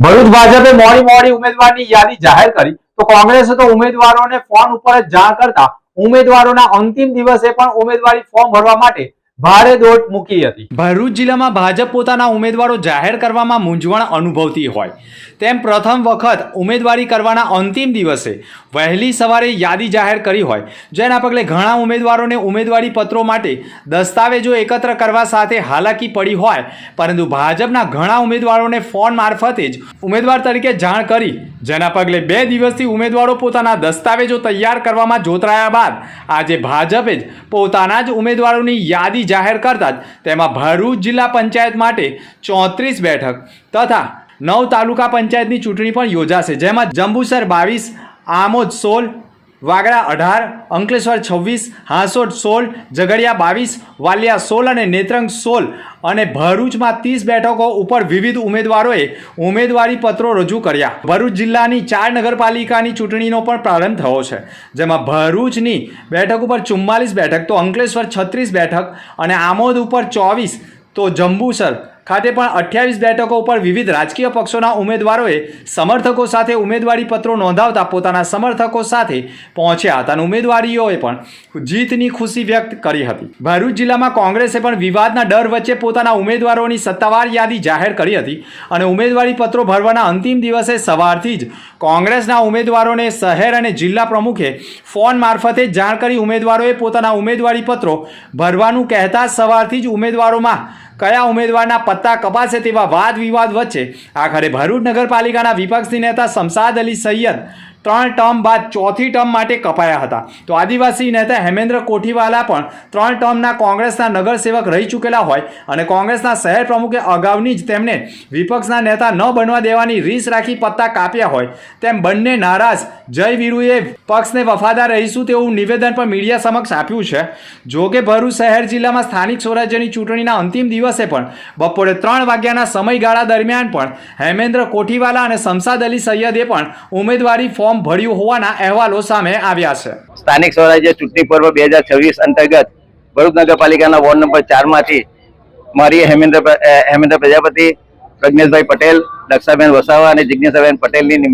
ભરૂચ ભાજપે મોડી ઉમેદવારની યાદી જાહેર કરી તો કોંગ્રેસે તો ઉમેદવારોને ફોન ઉપર જ જાણ કરતા ઉમેદવારોના અંતિમ દિવસે પણ ઉમેદવારી ફોર્મ ભરવા માટે ભારે દોડ મૂકી હતી। ભરૂચ જિલ્લામાં ભાજપ પોતાના ઉમેદવારો જાહેર કરવામાં મૂંઝવણ અનુભવતી હોય તેમ પ્રથમ વખત ઉમેદવારી કરવાના અંતિમ દિવસે વહેલી સવારે યાદી જાહેર કરી હોય, જેના પગલે ઘણા ઉમેદવારોને ઉમેદવારી પત્રો માટે દસ્તાવેજો એકત્ર કરવા સાથે હાલાકી પડી હોય, પરંતુ ભાજપના ઘણા ઉમેદવારોને ફોન મારફતે જ ઉમેદવાર તરીકે જાણ કરી, જેના પગલે 2 દિવસથી ઉમેદવારો પોતાના દસ્તાવેજો તૈયાર કરવામાં જોતરાયા બાદ આજે ભાજપે જ પોતાના જ ઉમેદવારોની યાદી જાહેર કરતા જ તેમાં ભરૂચ જિલ્લા પંચાયત માટે 34 બેઠક તથા 9 તાલુકા પંચાયતની ચૂંટણી પણ યોજાશે, જેમાં જંબુસર 22, આમોદ 16, વાગડા 18, અંકલેશ્વર 26, હાંસોડ 16, ઝઘડિયા 22, વાલિયા 16 અને નેત્રંગ 16 અને ભરૂચમાં 30 બેઠકો ઉપર વિવિધ ઉમેદવારોએ ઉમેદવારી પત્રો રજૂ કર્યા। ભરૂચ જિલ્લાની 4 નગરપાલિકાની ચૂંટણીનો પણ પ્રારંભ થયો છે, જેમાં ભરૂચની બેઠક ઉપર 44 બેઠક, તો અંકલેશ્વર 36 બેઠક અને આમોદ ઉપર 24, તો જંબુસર ખાતે પણ 28 બેઠકો ઉપર વિવિધ રાજકીય પક્ષોના ઉમેદવારોએ સમર્થકો સાથે ઉમેદવારી પત્રો નોંધાવતા પોતાના સમર્થકો સાથે પહોંચ્યા હતા અને ઉમેદવારીઓએ પણ જીતની ખુશી વ્યક્ત કરી હતી। ભરૂચ જિલ્લામાં કોંગ્રેસે પણ વિવાદના ડર વચ્ચે પોતાના ઉમેદવારોની સત્તાવાર યાદી જાહેર કરી હતી અને ઉમેદવારી પત્રો ભરવાના અંતિમ દિવસે સવારથી જ કોંગ્રેસના ઉમેદવારોને શહેર અને જિલ્લા પ્રમુખે ફોન મારફતે જાણ કરી ઉમેદવારોએ પોતાના ઉમેદવારી પત્રો ભરવાનું કહેતા સવારથી જ ઉમેદવારોમાં કયા ઉમેદવારના પત્તા કપાશે તેવા વાદ વિવાદ વચ્ચે આખરે ભરૂચ નગરપાલિકાના વિપક્ષી નેતા શમશાદ અલી સૈયદ 3 ટર્મ બાદ 4થી ટર્મ માટે કપાયા હતા, તો આદિવાસી નેતા હેમેન્દ્ર કોઠીવાલા પણ 3 ટર્મના કોંગ્રેસના નગરસેવક રહી ચૂકેલા હોય અને કોંગ્રેસના શહેર પ્રમુખે અગાઉની જ તેમને વિપક્ષના નેતા ન બનવા દેવાની રીસ રાખી પત્તા કાપ્યા હોય તેમ બંને નારાજ જયવીરુએ પક્ષને વફાદાર રહીશું તેવું નિવેદન પણ મીડિયા સમક્ષ આપ્યું છે। જો કે ભરૂચ શહેર જિલ્લામાં સ્થાનિક સ્વરાજ્યની ચૂંટણીના અંતિમ દિવસે પણ બપોરે 3 વાગ્યાના સમયગાળા દરમિયાન પણ હેમેન્દ્ર કોઠીવાલા અને શમશાદ અલી સૈયદે પણ ઉમેદવારી ફોર્મ ભર્યું હોવાના અહેવાલો સામે આવ્યા છે। સ્થાનિક સ્વરાજ્ય ચૂંટણી પર્વ 2026 અંતર્ગત ભરૂચ નગરપાલિકાના વોર્ડ નંબર 4 માંથી મારી હેમેન્દ્ર પ્રજાપતિ, પ્રજ્ઞેશભાઈ પટેલ, દક્ષાબેન વસાવા અને જિજ્ઞાસાબેન પટેલની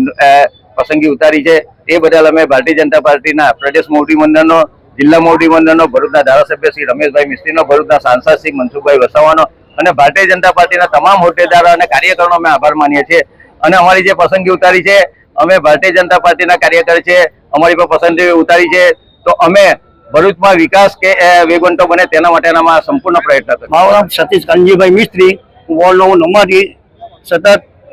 પસંદગી ઉતારી છે। એ બદલ અમે ભારતીય જનતા પાર્ટીના પ્રદેશ મોવડી મંડળનો, જિલ્લા મોવડી મંડળનો, ભરૂચના ધારાસભ્ય શ્રી રમેશભાઈ મિસ્ત્રીનો, ભરૂચના સાંસદ શ્રી મનસુખભાઈ વસાવાનો અને ભારતીય જનતા પાર્ટીના તમામ હોદ્દેદારો અને કાર્યકરોનો અમે આભાર માનીએ છીએ। અને અમારી જે પસંદગી ઉતારી છે, અમે ભારતીય જનતા પાર્ટીના કાર્યકર છે, અમારી પર પસંદગી ઉતારી છે, તો અમે ભરૂચમાં વિકાસ કે વેગવંતો બને તેના માટેના સંપૂર્ણ પ્રયત્ન કરીશું। મારું નામ સતીશ કાનજીભાઈ મિસ્ત્રી, વોર્ડ નંબરથી સતત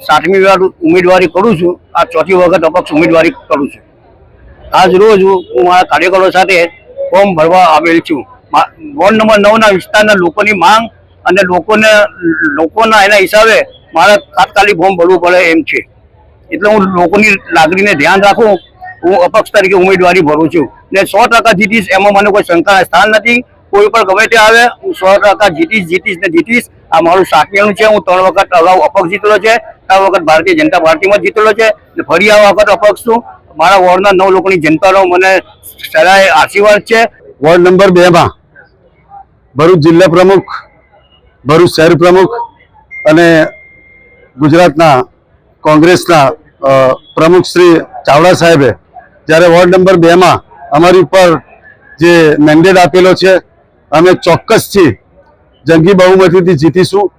7મી વાર ઉમેદવારી કરું છું। આ 4થી વખત અપક્ષ ઉમેદવારી કરું છું। આજ રોજ હું મારા કાર્યકરો સાથે ફોર્મ ભરવા આવેલ છું। વોર્ડ નંબર 9ના વિસ્તારના લોકોની માંગ અને લોકોના એના હિસાબે મારે તાત્કાલિક ફોર્મ ભરવું પડે એમ છે, એટલે હું લોકોની લાગણીને ધ્યાન રાખું, હું અપક્ષ તરીકે ઉમેદવારી ભરું છું ને 100% જીતીશ, એમાં મને કોઈ શંકાના સ્થાન નથી। કોઈ પણ ગમે તે આવે, હું 100% જીતીશ। આ મારું સાકીનું છે। હું 3 વખત અગાઉ અપક્ષ જીતેલો છે, 3 વખત ભારતીય જનતા પાર્ટીમાં જીતેલો છે, ફરી આ વખત અપક્ષ છું। મારા વોર્ડના 9 લોકોની જનતાનો મને સદાય આશીર્વાદ છે। વોર્ડ નંબર 2માં ભરૂચ જિલ્લા પ્રમુખ, ભરૂચ શહેર પ્રમુખ અને ગુજરાતના કોંગ્રેસના પ્રમુખ શ્રી ચાવડા સાહેબે જ્યારે વોર્ડ નંબર 2માં અમારી ઉપર જે મેન્ડેટ આપેલો છે, અમે ચોક્કસથી જંગી બહુમતીથી જીતીશું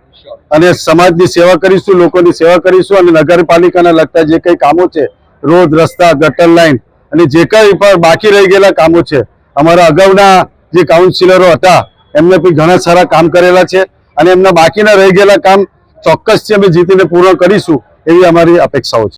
અને સમાજની સેવા કરીશું, લોકોની સેવા કરીશું અને નગરપાલિકાના લગતા જે કંઈ કામો છે, રોડ, રસ્તા, ગટર લાઈન અને જે કંઈ પણ બાકી રહી ગયેલા કામો છે, અમારા અગાઉના જે કાઉન્સિલરો હતા એમને પણ ઘણા સારા કામ કરેલા છે અને એમના બાકીના રહી ગયેલા કામ ચોક્કસથી અમે જીતીને પૂર્ણ કરીશું એવી અમારી અપેક્ષાઓ છે।